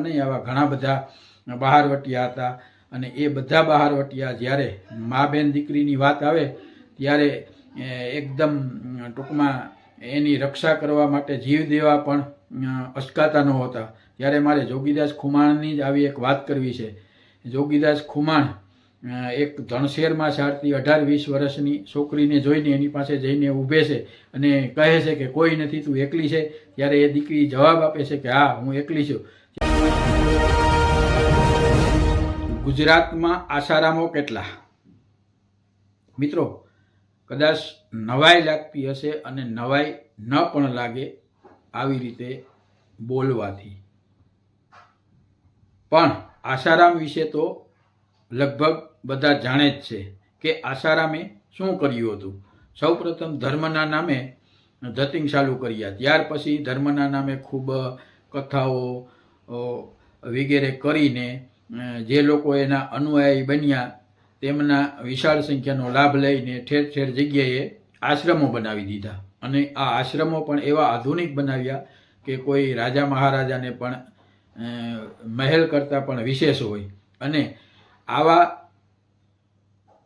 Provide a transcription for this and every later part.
નહીં, આવા ઘણા બધા બહારવટિયા હતા. અને એ બધા બહારવટિયા જ્યારે મા બેન દીકરીની વાત આવે ત્યારે એકદમ ટૂંકમાં એની રક્ષા કરવા માટે જીવ દેવા પણ અચકાતા નહોતા. ત્યારે મારે જોગીદાસ ખુમાણની જ આવી એક વાત કરવી છે. જોગીદાસ ખુમાણ એક ધણશેરમાં ચાલતી 18-20 વર્ષની છોકરીને જોઈને એની પાસે જઈને ઊભે છે અને કહે છે કે કોઈ નથી, તું એકલી છે. ત્યારે એ દીકરી જવાબ આપે છે કે હા, હું એકલી છું. ગુજરાતમાં આસારામો કેટલા? મિત્રો, કદાચ નવાઈ લાગતી હશે અને નવાઈ ન પણ લાગે આવી રીતે બોલવાથી, પણ આસારામ વિશે તો લગભગ બધા જાણે જ છે કે આસારામે શું કર્યું હતું. સૌપ્રથમ ધર્મના નામે ધતિંગ ચાલુ કર્યા, ત્યાર પછી ધર્મના નામે ખૂબ કથાઓ વગેરે કરીને જે લોકો એના અનુયાયી બન્યા તેમના વિશાળ સંખ્યાનો લાભ લઈને ઠેર ઠેર જગ્યાએ આશ્રમો બનાવી દીધા. અને આ આશ્રમો પણ એવા આધુનિક બનાવ્યા કે કોઈ રાજા મહારાજાને પણ મહેલ કરતાં પણ વિશેષ હોય. અને આવા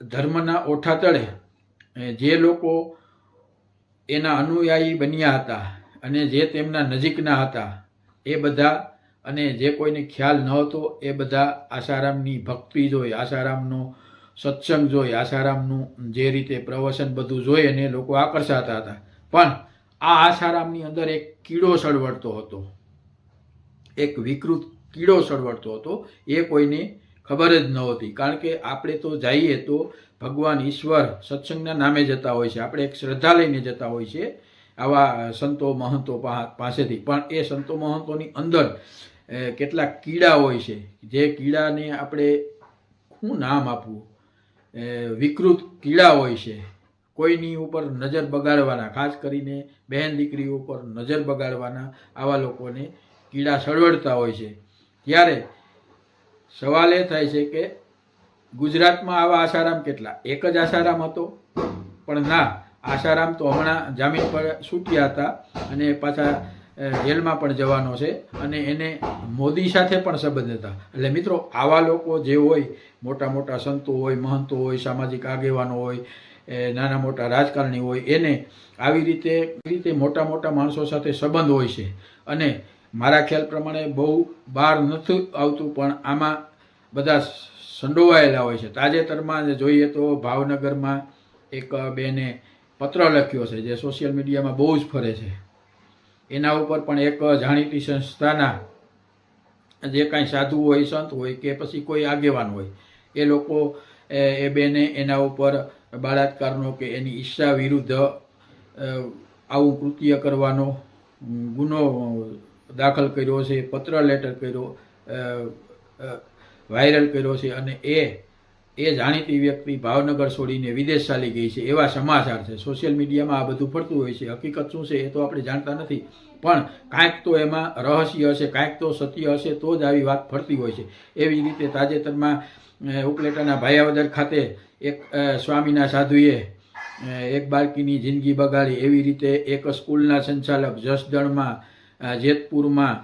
ધર્મના ઓઠા તળે જે લોકો એના અનુયાયી બન્યા હતા અને જે તેમના નજીકના હતા એ બધા, અને જે કોઈને ખ્યાલ ન હતો એ બધા આસારામની ભક્તિ જોઈ, આસારામનો સત્સંગ જોઈ, આસારામનું જે રીતે પ્રવચન બધું જોઈ અને લોકો આકર્ષાતા હતા. પણ આ આસારામની અંદર એક કીડો સળવળતો હતો, એક વિકૃત કીડો સળવળતો હતો. એ કોઈને ખબર જ નહોતી. કારણ કે આપણે તો જઈએ તો ભગવાન ઈશ્વર સત્સંગના નામે જતા હોય છે, આપણે એક શ્રદ્ધા લઈને જતા હોય છે આવા સંતો મહંતો પાસેથી. પણ એ સંતો મહંતોની અંદર કેટલાક કીડા હોય છે, જે કીડાને આપણે શું નામ આપવું, વિકૃત કીડા હોય છે. કોઈની ઉપર નજર બગાડવાના, ખાસ કરીને બહેન દીકરીઓ ઉપર નજર બગાડવાના આવા લોકોને કીડા સળવળતા હોય છે. ત્યારે સવાલ એ થાય છે કે ગુજરાતમાં આવા આસારામ કેટલા? એક જ આસારામ હતો? પણ ના, આસારામ તો હમણાં જામીન પર છૂટ્યા હતા અને પાછા જેલમાં પણ જવાનો છે અને એને મોદી સાથે પણ સંબંધ હતા. એટલે મિત્રો, આવા લોકો જે હોય, મોટા મોટા સંતો હોય, મહંતો હોય, સામાજિક આગેવાનો હોય, નાના મોટા રાજકારણી હોય, એને આવી રીતે મોટા મોટા માણસો સાથે સંબંધ હોય છે. અને મારા ખ્યાલ પ્રમાણે બહુ બહાર નથી આવતું, પણ આમાં બધા સંડોવાયેલા હોય છે. તાજેતરમાં જોઈએ તો ભાવનગરમાં એક બેને પત્ર લખ્યો છે જે સોશિયલ મીડિયામાં બહુ જ ફરે છે. એના ઉપર પણ એક જાણીતી સંસ્થાના જે કાંઈ સાધુ હોય, સંત હોય કે પછી કોઈ આગેવાન હોય, એ લોકો એ બેને એના ઉપર બળાત્કારનો કે એની ઈચ્છા વિરુદ્ધ આવું કૃત્ય કરવાનો ગુનો દાખલ કર્યો છે, પત્ર લેટર કર્યો, વાયરલ કર્યો છે. અને એ જાણીતી વ્યક્તિ ભાવનગર છોડીને વિદેશ ચાલી ગઈ છે, એવા સમાચાર છે. સોશિયલ મીડિયામાં આ બધું ફરતું હોય છે. હકીકત શું છે એ તો આપણે જાણતા નથી, પણ કાંઈક તો એમાં રહસ્ય હશે, કાંઈક તો સત્ય હશે, તો જ આવી વાત ફરતી હોય છે. એવી રીતે તાજેતરમાં ઉપલેટાના ભાયાવદર ખાતે એક સ્વામીના સાધુએ એક બાળકીની જિંદગી બગાડી. એવી રીતે એક સ્કૂલના સંચાલક, જસદણમાં, જેતપુરમાં,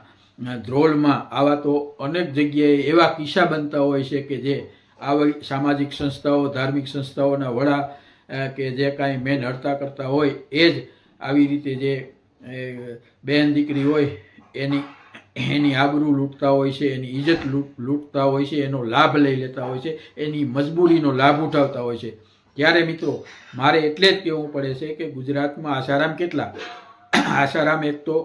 ધ્રોલમાં, આવા તો અનેક જગ્યાએ એવા કિસ્સા બનતા હોય છે કે જે આવી સામાજિક સંસ્થાઓ, ધાર્મિક સંસ્થાઓના વડા કે જે કાંઈ મેન હડતા કરતા હોય એ જ આવી રીતે જે બહેન દીકરી હોય એની આબરૂ લૂંટતા હોય છે, એની ઇજ્જત લૂંટતા હોય છે, એનો લાભ લઈ લેતા હોય છે, એની મજબૂરીનો લાભ ઉઠાવતા હોય છે. ત્યારે મિત્રો, મારે એટલે જ કહેવું પડે છે કે ગુજરાતમાં આસારામ કેટલા? આસારામ એક તો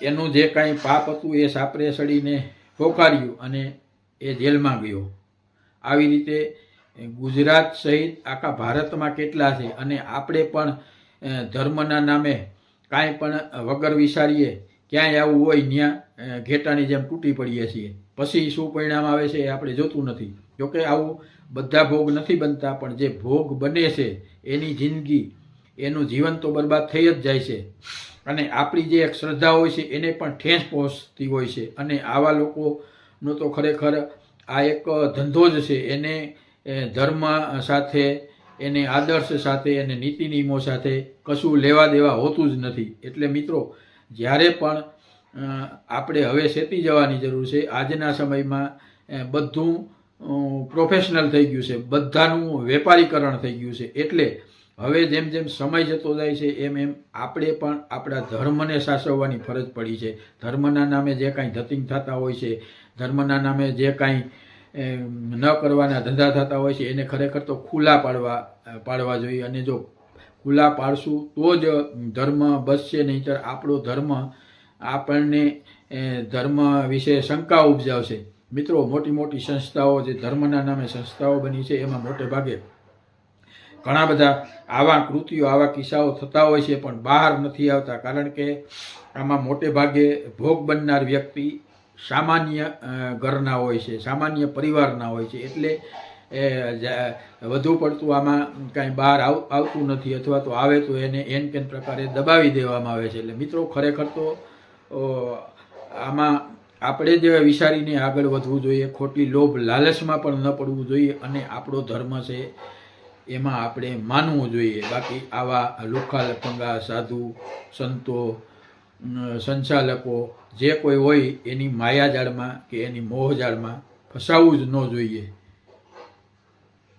એનું જે કાંઈ પાપ હતું એ સાપરે સડીને પોકાર્યું અને એ જેલમાં ગયો. આવી રીતે ગુજરાત સહિત આખા ભારતમાં કેટલા છે? અને આપણે પણ ધર્મના નામે કાંઈ પણ વગર વિચારીએ ક્યાંય આવું હોય ત્યાં ઘેટાની જેમ તૂટી પડીએ છીએ. પછી શું પરિણામ આવે છે એ આપણે જોતું નથી. જોકે આવું બધા ભોગ નથી બનતા, પણ જે ભોગ બને છે એની જિંદગી, એનું જીવન તો બરબાદ થઈ જ જાય છે. અને આપણી જે એક શ્રદ્ધા હોય છે એને પણ ઠેસ પહોંચતી હોય છે. અને આવા લોકોનો તો ખરેખર આ એક ધંધો જ છે. એને ધર્મ સાથે, એને આદર્શ સાથે, એને નીતિ નિયમો સાથે કશું લેવા દેવા હોતું જ નથી. એટલે મિત્રો, જ્યારે પણ આપણે હવે સેતી જવાની જરૂર છે. આજના સમયમાં બધું પ્રોફેશનલ થઈ ગયું છે, બધાનું વેપારીકરણ થઈ ગયું છે. એટલે હવે જેમ જેમ સમય જતો જાય છે એમ એમ આપણે પણ આપણા ધર્મને સાચવવાની ફરજ પડી છે. ધર્મના નામે જે કાંઈ ધતિંગ થતા હોય છે, ધર્મના નામે જે કાંઈ ન કરવાના ધંધા થતા હોય છે એને ખરેખર તો ખુલ્લા પાડવા જોઈએ. અને જો ખુલ્લા પાડશું તો જ ધર્મ બચશે, નહીંતર આપણો ધર્મ આપણને ધર્મ વિશે શંકા ઉપજાવશે. મિત્રો, મોટી મોટી સંસ્થાઓ જે ધર્મના નામે સંસ્થાઓ બની છે એમાં મોટે ભાગે ઘણા બધા આવા કૃત્યો, આવા કિસ્સાઓ થતા હોય છે, પણ બહાર નથી આવતા. કારણ કે આમાં મોટે ભાગે ભોગ બનનાર વ્યક્તિ સામાન્ય ઘરના હોય છે, સામાન્ય પરિવારના હોય છે. એટલે વધુ પડતું આમાં કાંઈ બહાર આવતું નથી, અથવા તો આવે તો એને એન કેન પ્રકારે દબાવી દેવામાં આવે છે. એટલે મિત્રો, ખરેખર તો આમાં આપણે જ વિચારીને આગળ વધવું જોઈએ, ખોટી લોભ લાલચમાં પણ ન પડવું જોઈએ, અને આપણો ધર્મ છે એમાં આપણે માનવું જોઈએ. બાકી આવા લુખા લફંગા સાધુ સંતો સંચાલકો જે કોઈ હોય એની માયાજાળમાં કે એની મોહજાળમાં ફસાવવું જ ન જોઈએ,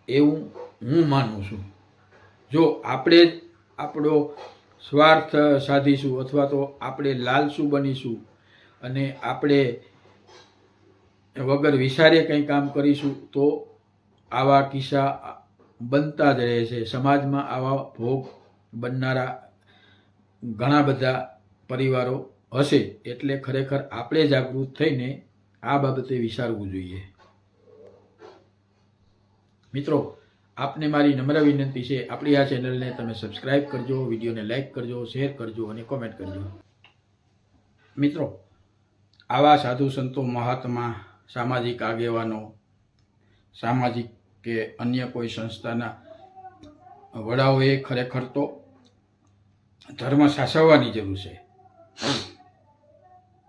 એવું હું માનું છું. જો આપણે જ આપણો સ્વાર્થ સાધીશું, અથવા તો આપણે લાલચુ બનીશું અને આપણે વગર વિચારે કંઈ કામ કરીશું, તો આવા કિસ્સા બનતા જ રહે છે. સમાજમાં આવા ભોગ બનનારા ઘણા બધા પરિવારો હશે. એટલે ખરેખર આપણે જાગૃત થઈને આ બાબતે વિચારવું જોઈએ. મિત્રો, આપને મારી નમ્ર વિનંતી છે, આપણી આ ચેનલને તમે સબસ્ક્રાઈબ કરજો, વિડીયોને લાઈક કરજો, શેર કરજો અને કોમેન્ટ કરજો. મિત્રો, આવા સાધુ સંતો, મહાત્મા, સામાજિક આગેવાનો, સામાજિક કે અન્ય કોઈ સંસ્થાના વડાઓએ ખરેખર તો ધર્મ સાચવવાની જરૂર છે.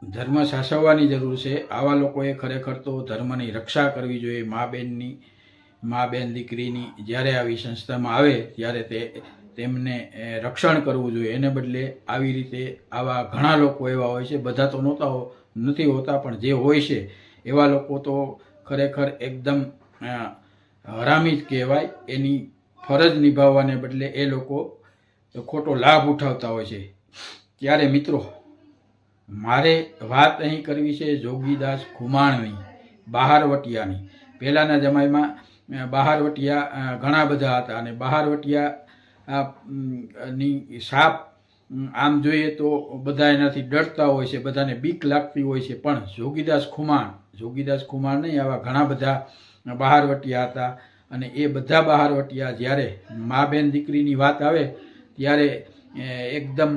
ધર્મ સાચવવાની જરૂર છે. આવા લોકોએ ખરેખર તો ધર્મની રક્ષા કરવી જોઈએ. મા બેન દીકરીની જ્યારે આવી સંસ્થામાં આવે ત્યારે તેમને રક્ષણ કરવું જોઈએ. એને બદલે આવી રીતે આવા ઘણા લોકો એવા હોય છે, બધા તો નથી હોતા, પણ જે હોય છે એવા લોકો તો ખરેખર એકદમ હરામી જ કહેવાય. એની ફરજ નિભાવવાને બદલે એ લોકો ખોટો લાભ ઉઠાવતા હોય છે. ત્યારે મિત્રો, મારે વાત અહીં કરવી છે જોગીદાસ ખુમાણની, બહારવટિયાની. પહેલાંના જમાનામાં બહારવટિયા ઘણા બધા હતા, અને બહારવટિયાની સાપ આમ જોઈએ તો બધા એનાથી ડરતા હોય છે, બધાને બીક લાગતી હોય છે. પણ જોગીદાસ ખુમાણ નહીં, આવા ઘણા બધા બહારવટિયા હતા. અને એ બધા બહારવટિયા જ્યારે મા બેન દીકરીની વાત આવે ત્યારે એકદમ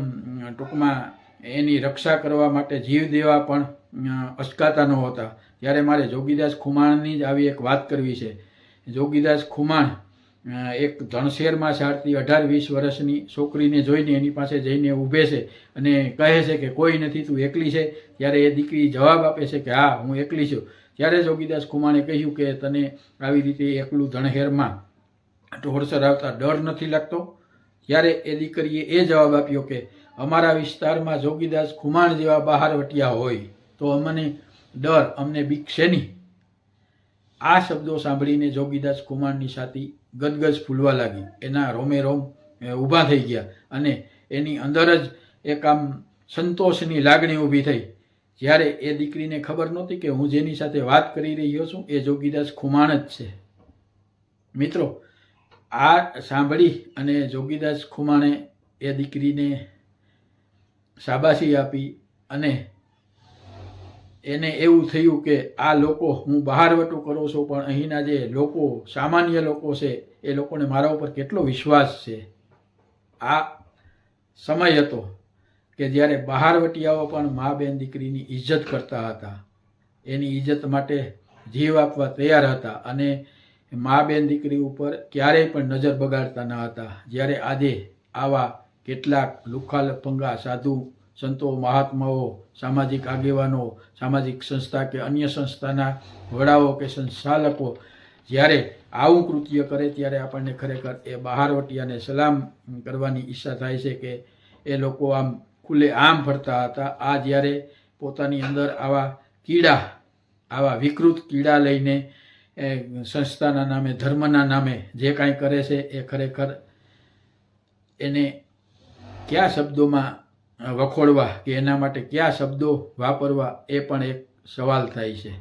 ટૂંકમાં એની રક્ષા કરવા માટે જીવ દેવા પણ અચકાતા નહોતા. ત્યારે મારે જોગીદાસ ખુમાણની જ આવી એક વાત કરવી છે. જોગીદાસ ખુમાણ એક ધણશેરમાં ચાલતી 18-20 વર્ષની છોકરીને જોઈને એની પાસે જઈને ઊભે છે અને કહે છે કે કોઈ નથી, તું એકલી છે. ત્યારે એ દીકરી જવાબ આપે છે કે હા, હું એકલી છું. ત્યારે જોગીદાસ ખુમાણે કહ્યું કે તને આવી રીતે એકલું ધણશેરમાં ઢોર ચરાવતા ડર નથી લાગતો? ત્યારે એ દીકરીએ એ જવાબ આપ્યો કે અમારા વિસ્તારમાં જોગીદાસ ખુમાણ જેવા બહારવટિયા હોય તો અમને બીક શેની? આ શબ્દો સાંભળીને જોગીદાસ ખુમાણની છાતી ગદગદ ફૂલવા લાગી. એના રોમે રોમ ઊભા થઈ ગયા અને એની અંદર જ એક આમ સંતોષની લાગણી ઊભી થઈ. જ્યારે એ દીકરીને ખબર નહોતી કે હું જેની સાથે વાત કરી રહ્યો છું એ જોગીદાસ ખુમાણ જ છે. મિત્રો, આ સાંભળી અને જોગીદાસ ખુમાણે એ દીકરીને શાબાશી આપી અને એને એવું થયું કે આ લોકો, હું બહારવટું કરું છું, પણ અહીંના જે લોકો, સામાન્ય લોકો છે, એ લોકોને મારા ઉપર કેટલો વિશ્વાસ છે. આ સમય હતો કે જ્યારે બહારવટિયાઓ પણ મા બેન દીકરીની ઇજ્જત કરતા હતા, એની ઇજ્જત માટે જીવ આપવા તૈયાર હતા, અને મા બેન દીકરી ઉપર ક્યારેય પણ નજર બગાડતા ન હતા. જ્યારે આજે આવા કેટલાક લુખા લફંગા સાધુ સંતો, મહાત્માઓ, સામાજિક આગેવાનો, સામાજિક સંસ્થા કે અન્ય સંસ્થાના વડાઓ કે સંચાલકો જ્યારે આવું કૃત્ય કરે ત્યારે આપણને ખરેખર એ બહારવટિયાને સલામ કરવાની ઈચ્છા થાય છે કે એ લોકો આમ ખુલ્લે આમ ફરતા હતા. આ જ્યારે પોતાની અંદર આવા કીડા, આવા વિકૃત કીડા લઈને સંસ્થાના નામે, ધર્મના નામે જે કાંઈ કરે છે એ ખરેખર એને કયા શબ્દોમાં વખોડવા કે એના માટે કયા શબ્દો વાપરવા એ પણ એક સવાલ થાય છે.